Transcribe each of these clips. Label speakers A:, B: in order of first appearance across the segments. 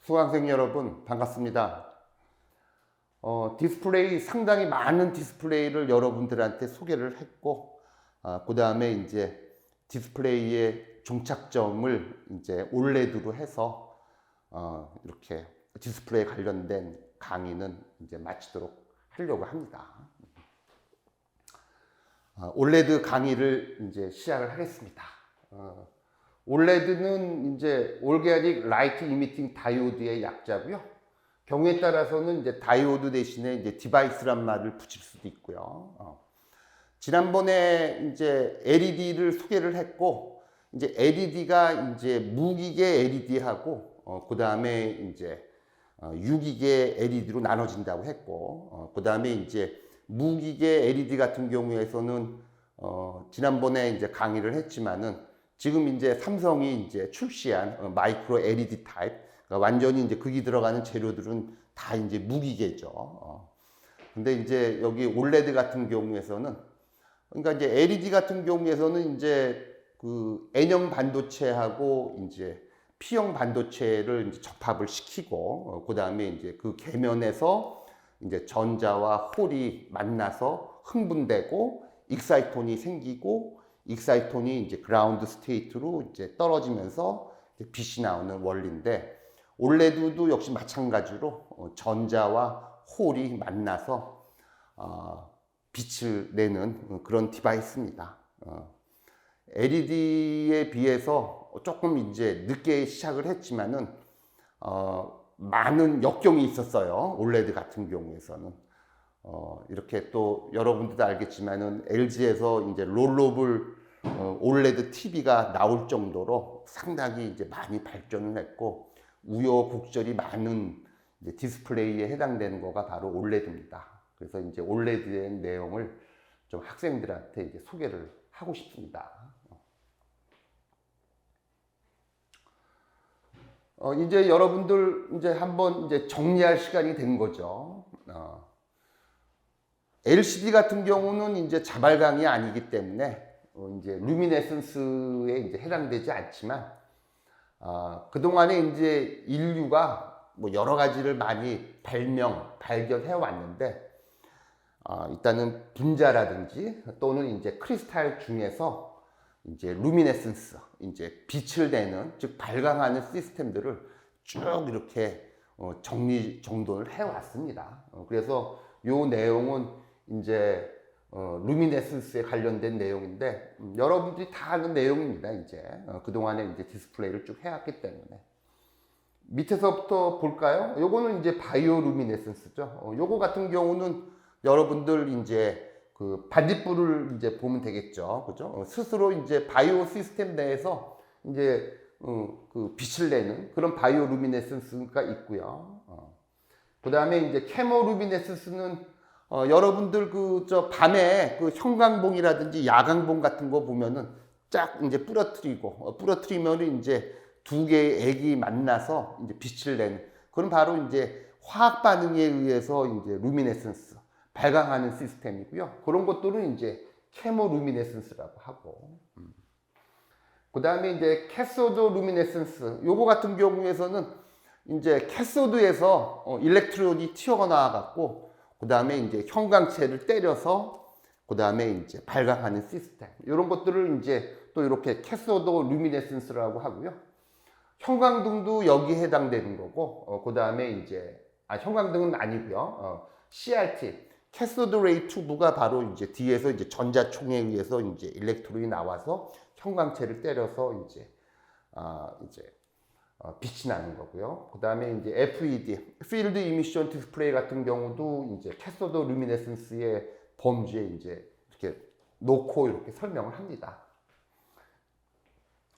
A: 수강생 여러분 반갑습니다. 디스플레이 상당히 많은 디스플레이를 여러분들한테 소개를 했고, 그 다음에 이제 디스플레이의 종착점을 이제 올레드로 해서 이렇게 디스플레이 관련된 강의는 이제 마치도록 하려고 합니다. 올레드 강의를 이제 시작을 하겠습니다. 올레드는 이제 올게닉 라이트 이미팅 다이오드의 약자고요. 경우에 따라서는 이제 다이오드 대신에 이제 디바이스란 말을 붙일 수도 있고요. 지난번에 이제 LED를 소개를 했고, 이제 LED가 이제 무기계 LED하고, 그 다음에 이제 유기계 LED로 나눠진다고 했고, 그 다음에 이제 무기계 LED 같은 경우에서는 지난번에 이제 강의를 했지만은 지금 이제 삼성이 이제 출시한 마이크로 LED 타입, 그러니까 완전히 이제 극이 들어가는 재료들은 다 이제 무기계죠. 근데 이제 여기 올레드 같은 경우에서는, 그러니까 이제 LED 같은 경우에서는 이제 그 N형 반도체하고 이제 P형 반도체를 이제 접합을 시키고, 그 다음에 이제 그 계면에서 이제 전자와 홀이 만나서 흥분되고, 익사이톤이 생기고, 익사이톤이 이제 그라운드 스테이트로 이제 떨어지면서 이제 빛이 나오는 원리인데, 올레드도 역시 마찬가지로 전자와 홀이 만나서 빛을 내는 그런 디바이스입니다. LED에 비해서 조금 이제 늦게 시작을 했지만은 많은 역경이 있었어요. 올레드 같은 경우에서는 이렇게 또 여러분들도 알겠지만은 LG에서 이제 롤러블 올레드 TV가 나올 정도로 상당히 이제 많이 발전을 했고, 우여곡절이 많은 이제 디스플레이에 해당되는 거가 바로 올레드입니다. 그래서 이제 올레드의 내용을 좀 학생들한테 이제 소개를 하고 싶습니다. 이제 여러분들 이제 한번 이제 정리할 시간이 된 거죠. LCD 같은 경우는 이제 자발광이 아니기 때문에 이제 루미네선스에 이제 해당되지 않지만, 그동안에 이제 인류가 뭐 여러 가지를 많이 발견해 왔는데, 일단은 분자라든지 또는 이제 크리스탈 중에서 이제 루미네선스, 이제 빛을 내는, 즉 발광하는 시스템들을 쭉 이렇게 정돈을 해 왔습니다. 그래서 요 내용은 이제 루미네선스에 관련된 내용인데, 여러분들이 다 아는 내용입니다. 이제 그동안에 이제 디스플레이를 쭉 해왔기 때문에. 밑에서부터 볼까요? 요거는 이제 바이오 루미네선스죠. 요거 같은 경우는 여러분들 이제 그 반딧불을 이제 보면 되겠죠. 그죠? 스스로 이제 바이오 시스템 내에서 이제 그 빛을 내는 그런 바이오 루미네선스가 있고요. 그 다음에 이제 케모 루미네선스는 여러분들 밤에 그 형광봉이라든지 야광봉 같은 거 보면은 쫙 이제 부러뜨리면은 이제 두 개의 액이 만나서 이제 빛을 내는 그런 바로 이제 화학 반응에 의해서 이제 루미네선스 발광하는 시스템이고요. 그런 것들은 이제 케모 루미네선스라고 하고, 그 다음에 이제 캐소드 루미네선스, 요거 같은 경우에서는 이제 캐소드에서 일렉트론이 튀어나와 갖고, 그 다음에 이제 형광체를 때려서, 그 다음에 이제 발광하는 시스템. 이런 것들을 이제 또 이렇게 캐소드 루미네선스라고 하고요. 형광등도 여기에 해당되는 거고, 그 다음에 이제, 형광등은 아니고요. CRT, 캐소드 레이 튜브가 바로 이제 뒤에서 이제 전자총에 의해서 이제 일렉트론이 나와서 형광체를 때려서 이제, 빛이 나는 거고요. 그 다음에 이제 FED, 필드 이미션 디스플레이 같은 경우도 이제 캐소드 루미네선스의 범주에 이제 이렇게 놓고 이렇게 설명을 합니다.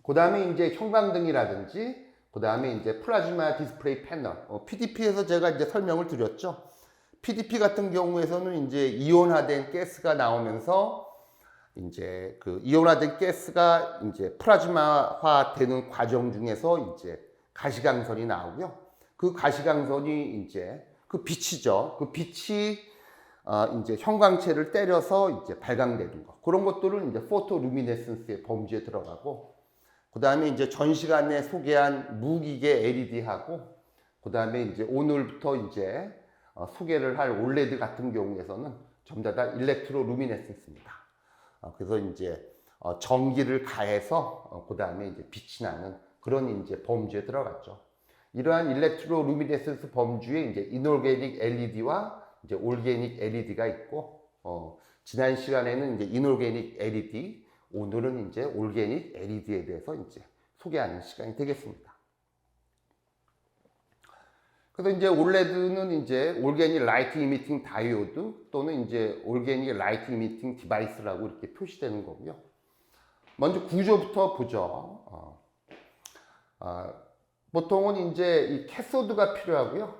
A: 그 다음에 이제 형광등이라든지, 그 다음에 이제 플라즈마 디스플레이 패널, PDP에서 제가 이제 설명을 드렸죠. PDP 같은 경우에서는 이제 이온화된 가스가 나오면서 이제 그 이온화된 가스가 이제 플라즈마화 되는 과정 중에서 이제 가시광선이 나오고요. 그 가시광선이 이제 그 빛이죠. 그 빛이 이제 형광체를 때려서 이제 발광되는 거. 그런 것들은 이제 포토루미네선스의 범주에 들어가고, 그 다음에 이제 전 시간에 소개한 무기계 LED하고, 그 다음에 이제 오늘부터 이제 소개를 할 올레드 같은 경우에서는 전부 다 일렉트로 루미네센스입니다. 그래서 이제 전기를 가해서 그 다음에 이제 빛이 나는 그런 이제 범주에 들어갔죠. 이러한 일렉트로 루미네센스 범주에 이제 이놀게닉 LED와 이제 올게닉 LED가 있고, 지난 시간에는 이제 이놀게닉 LED, 오늘은 이제 올게닉 LED에 대해서 이제 소개하는 시간이 되겠습니다. 그래서 이제 올레드는 이제 올게닉 라이트 이미팅 다이오드 또는 이제 올게닉 라이트 이미팅 디바이스라고 이렇게 표시되는 거고요. 먼저 구조부터 보죠. 보통은 이제 이 캐소드가 필요하고요.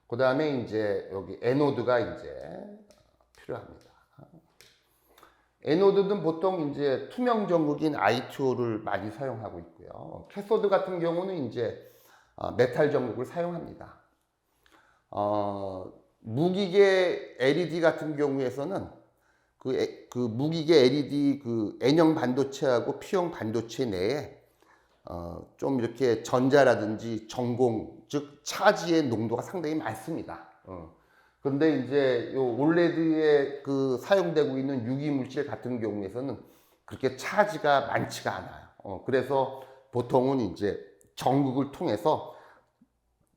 A: 그 다음에 이제 여기 에노드가 이제 필요합니다. 에노드는 보통 이제 투명 전극인 I2O를 많이 사용하고 있고요. 캐소드 같은 경우는 이제 메탈 전극을 사용합니다. 무기계 LED 같은 경우에서는 그 무기계 LED 그 N형 반도체하고 P형 반도체 내에 좀 이렇게 전자라든지 전공, 즉 차지의 농도가 상당히 많습니다. 그런데 이제 요 올레드에 그 사용되고 있는 유기 물질 같은 경우에서는 그렇게 차지가 많지가 않아요. 그래서 보통은 이제 전극을 통해서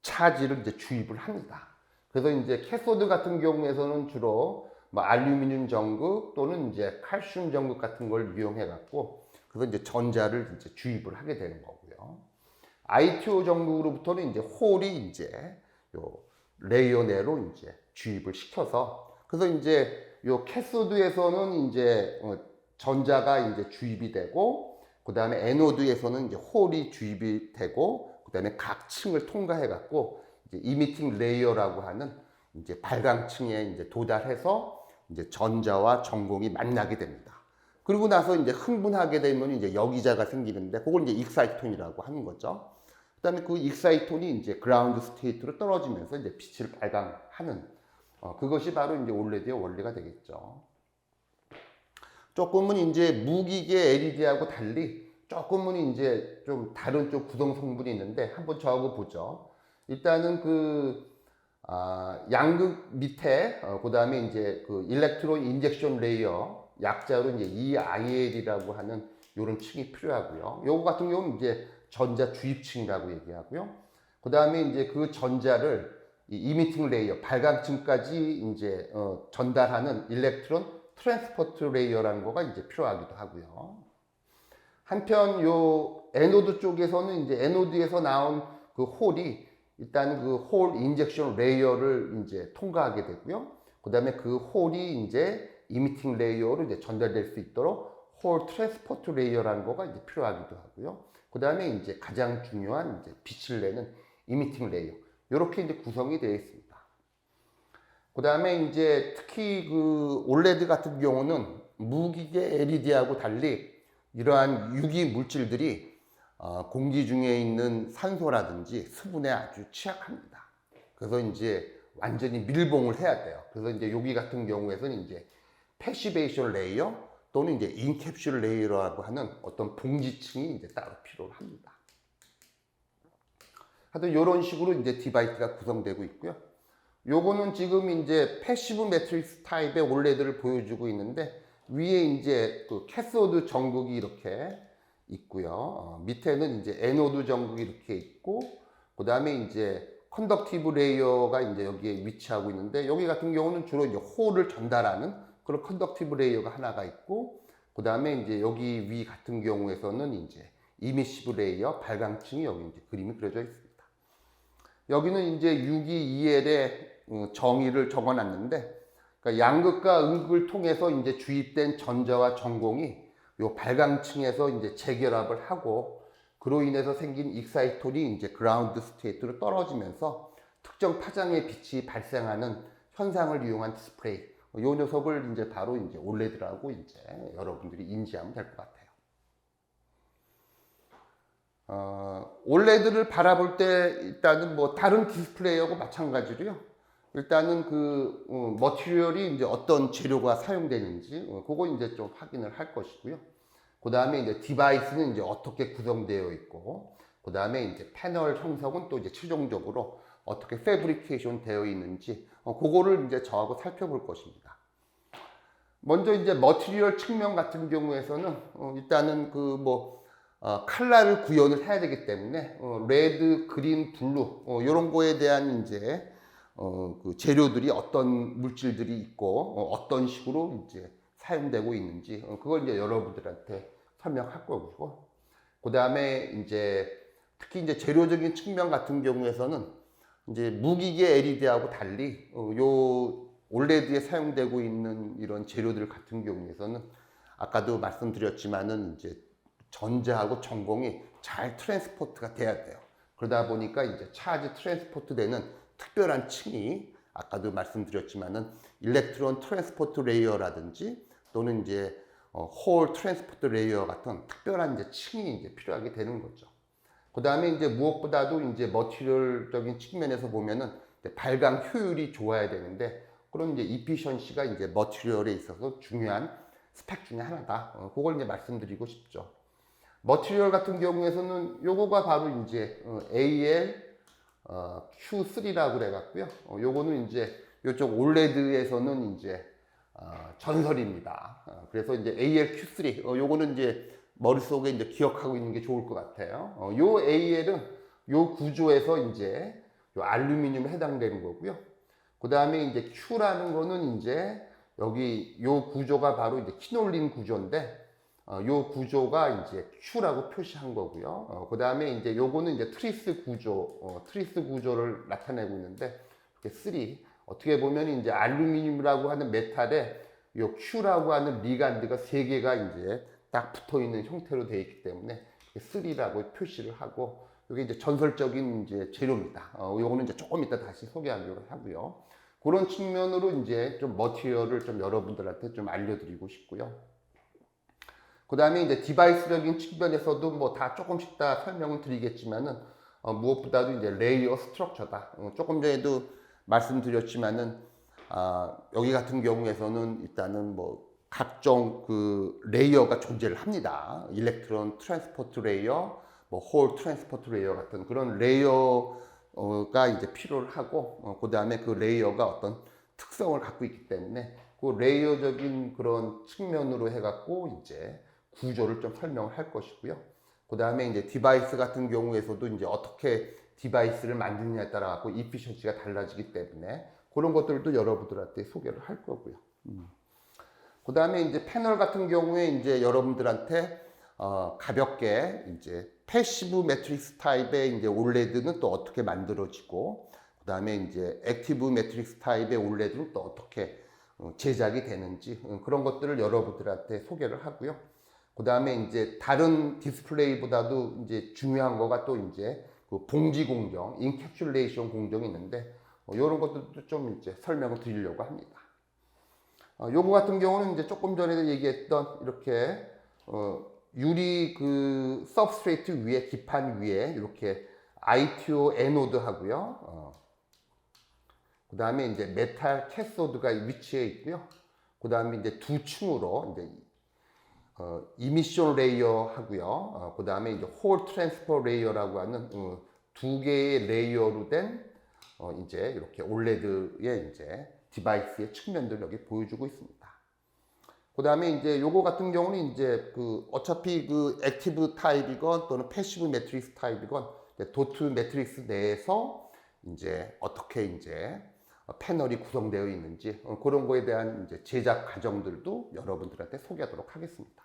A: 차지를 이제 주입을 합니다. 그래서 이제 캐소드 같은 경우에서는 주로 뭐 알루미늄 전극 또는 이제 칼슘 전극 같은 걸 이용해 갖고 그래서 이제 전자를 이제 주입을 하게 되는 거고요. I2O 전극으로부터는 이제 홀이 이제 요 레이어 내로 이제 주입을 시켜서 그래서 이제 요 캐소드에서는 이제 전자가 이제 주입이 되고 그 다음에 에노드에서는 이제 홀이 주입이 되고 그 다음에 각 층을 통과해 갖고 이제 이미팅 레이어라고 하는 이제 발광층에 이제 도달해서 이제 전자와 전공이 만나게 됩니다. 그리고 나서 이제 흥분하게 되면 이제 여기자가 생기는데 그걸 이제 익사이톤이라고 하는 거죠. 그다음에 그 익사이톤이 이제 그라운드 스테이트로 떨어지면서 이제 빛을 발광하는 그것이 바로 이제 올레드의 원리가 되겠죠. 조금은 이제 무기계 LED하고 달리 조금은 이제 좀 다른 쪽 구성 성분이 있는데 한번 저하고 보죠. 일단은 그 양극 밑에 그 다음에 이제 그 일렉트론 인젝션 레이어 약자로 이제 EIL이라고 하는 이런 층이 필요하고요. 요거 같은 경우는 이제 전자 주입층이라고 얘기하고요. 그 다음에 이제 그 전자를 이미팅 레이어 발광층까지 이제 전달하는 일렉트론 트랜스포트 레이어라는 거가 이제 필요하기도 하고요. 한편 요 에노드 쪽에서는 이제 에노드에서 나온 그 홀이 일단 그 홀 인젝션 레이어를 이제 통과하게 되고요. 그 다음에 그 홀이 이제 이미팅 레이어로 이제 전달될 수 있도록 홀 트랜스포트 레이어라는 거가 이제 필요하기도 하고요. 그 다음에 이제 가장 중요한 이제 빛을 내는 이미팅 레이어. 이렇게 이제 구성이 되어 있습니다. 그 다음에 이제 특히 그 올레드 같은 경우는 무기계 LED하고 달리 이러한 유기 물질들이 공기 중에 있는 산소라든지 수분에 아주 취약합니다. 그래서 이제 완전히 밀봉을 해야 돼요. 그래서 이제 여기 같은 경우에서는 이제 패시베이션 레이어 또는 이제 인캡슐 레이어라고 하는 어떤 봉지층이 이제 따로 필요로 합니다. 하여튼 이런 식으로 이제 디바이스가 구성되고 있고요. 요거는 지금 이제 패시브 매트릭스 타입의 올레드를 보여주고 있는데 위에 이제 그 캐소드 전극이 이렇게 있고요. 밑에는 이제 에노드 전극이 이렇게 있고 그 다음에 이제 컨덕티브 레이어가 이제 여기에 위치하고 있는데 여기 같은 경우는 주로 이제 홀을 전달하는 그런 컨덕티브 레이어가 하나가 있고 그 다음에 이제 여기 위 같은 경우에서는 이제 이미시브 레이어 발광층이 여기 이제 그림이 그려져 있습니다. 여기는 이제 622L의 정의를 적어놨는데 그러니까 양극과 음극을 통해서 이제 주입된 전자와 전공이 요 발광층에서 이제 재결합을 하고 그로 인해서 생긴 익사이톤이 이제 그라운드 스테이트로 떨어지면서 특정 파장의 빛이 발생하는 현상을 이용한 디스플레이. 요 녀석을 이제 바로 이제 올레드라고 이제 여러분들이 인지하면 될 것 같아요. 올레드를 바라볼 때 일단은 뭐 다른 디스플레이하고 마찬가지로요. 일단은 그 머티리얼이 이제 어떤 재료가 사용되는지 그거 이제 좀 확인을 할 것이고요. 그 다음에 이제 디바이스는 이제 어떻게 구성되어 있고 그 다음에 이제 패널 형성은 또 이제 최종적으로 어떻게 패브리케이션 되어 있는지 그거를 이제 저하고 살펴볼 것입니다. 먼저 이제 머티리얼 측면 같은 경우에서는 일단은 컬러를 구현을 해야 되기 때문에 레드, 그린, 블루 이런 거에 대한 이제 그 재료들이 어떤 물질들이 있고 어떤 식으로 이제 사용되고 있는지 그걸 이제 여러분들한테 설명할 거고요. 그 다음에 이제 특히 이제 재료적인 측면 같은 경우에서는 이제 무기계 LED하고 달리 요 올레드에 사용되고 있는 이런 재료들 같은 경우에서는 아까도 말씀드렸지만은 이제 전자하고 전공이 잘 트랜스포트가 돼야 돼요. 그러다 보니까 이제 차지 트랜스포트 되는 특별한 층이 아까도 말씀드렸지만은 일렉트론 트랜스포트 레이어라든지 또는 이제 홀 트랜스포트 레이어 같은 특별한 이제 층이 이제 필요하게 되는 거죠. 그 다음에 이제 무엇보다도 이제 머티리얼적인 측면에서 보면은 발광 효율이 좋아야 되는데 그런 이제 이피션시가 이제 머티리얼에 있어서 중요한 스펙 중에 하나다. 그걸 이제 말씀드리고 싶죠. 머티리얼 같은 경우에서는 요거가 바로 이제 AL Q3라고 그래갖고요. 요거는 이제 요쪽 올레드에서는 이제 전설입니다. 그래서 이제 AL-Q3 요거는 이제 머릿속에 이제 기억하고 있는 게 좋을 것 같아요. 요 AL은 요 구조에서 이제 요 알루미늄에 해당되는 거고요. 그 다음에 이제 Q라는 거는 이제 여기 요 구조가 바로 이제 키놀린 구조인데 요 구조가 이제 Q라고 표시한 거고요. 그 다음에 이제 요거는 이제 트리스 구조, 트리스 구조를 나타내고 있는데 이렇게 3 어떻게 보면 이제 알루미늄이라고 하는 메탈에 요 Q라고 하는 리간드가 3개가 이제 딱 붙어 있는 형태로 되어 있기 때문에 3라고 표시를 하고 이게 이제 전설적인 이제 재료입니다. 요거는 이제 조금 이따 다시 소개하려고 하고요. 그런 측면으로 이제 좀 머티리얼을 좀 여러분들한테 좀 알려드리고 싶고요. 그 다음에 이제 디바이스적인 측면에서도 뭐 다 조금씩 다 설명을 드리겠지만은 무엇보다도 이제 레이어 스트럭처다. 조금 전에도 말씀드렸지만은 여기 같은 경우에서는 일단은 뭐 각종 그 레이어가 존재를 합니다. 일렉트론 트랜스포트 레이어, 뭐 홀 트랜스포트 레이어 같은 그런 레이어가 이제 필요를 하고 그 다음에 그 레이어가 어떤 특성을 갖고 있기 때문에 그 레이어적인 그런 측면으로 해갖고 이제 구조를 좀 설명을 할 것이고요. 그 다음에 이제 디바이스 같은 경우에서도 이제 어떻게 디바이스를 만드느냐에 따라 갖고 이피션시가 달라지기 때문에 그런 것들도 여러분들한테 소개를 할 거고요. 그 다음에 이제 패널 같은 경우에 이제 여러분들한테 가볍게 이제 패시브 매트릭스 타입의 이제 올레드는 또 어떻게 만들어지고 그 다음에 이제 액티브 매트릭스 타입의 올레드는 또 어떻게 제작이 되는지 그런 것들을 여러분들한테 소개를 하고요. 그 다음에 이제 다른 디스플레이보다도 이제 중요한 거가 또 이제 그 봉지 공정, 인캡슐레이션 공정이 있는데 이런 것들도 좀 이제 설명을 드리려고 합니다. 요거 같은 경우는 이제 조금 전에 얘기했던 이렇게 유리 그 서브스트레이트 위에 기판 위에 이렇게 ITO 에노드 하고요. 그 다음에 이제 메탈 캐소드가 위치해 있고요. 그 다음에 이제 두 층으로 이제 이미션 레이어 하고요. 그 다음에 이제 홀 트랜스퍼 레이어라고 하는 두 개의 레이어로 된 이제 이렇게 올레드의 이제 디바이스의 측면들을 여기 보여주고 있습니다. 그 다음에 이제 요거 같은 경우는 이제 그 어차피 그 액티브 타입이건 또는 패시브 매트릭스 타입이건 도트 매트릭스 내에서 이제 어떻게 이제 패널이 구성되어 있는지 그런 거에 대한 이제 제작 과정들도 여러분들한테 소개하도록 하겠습니다.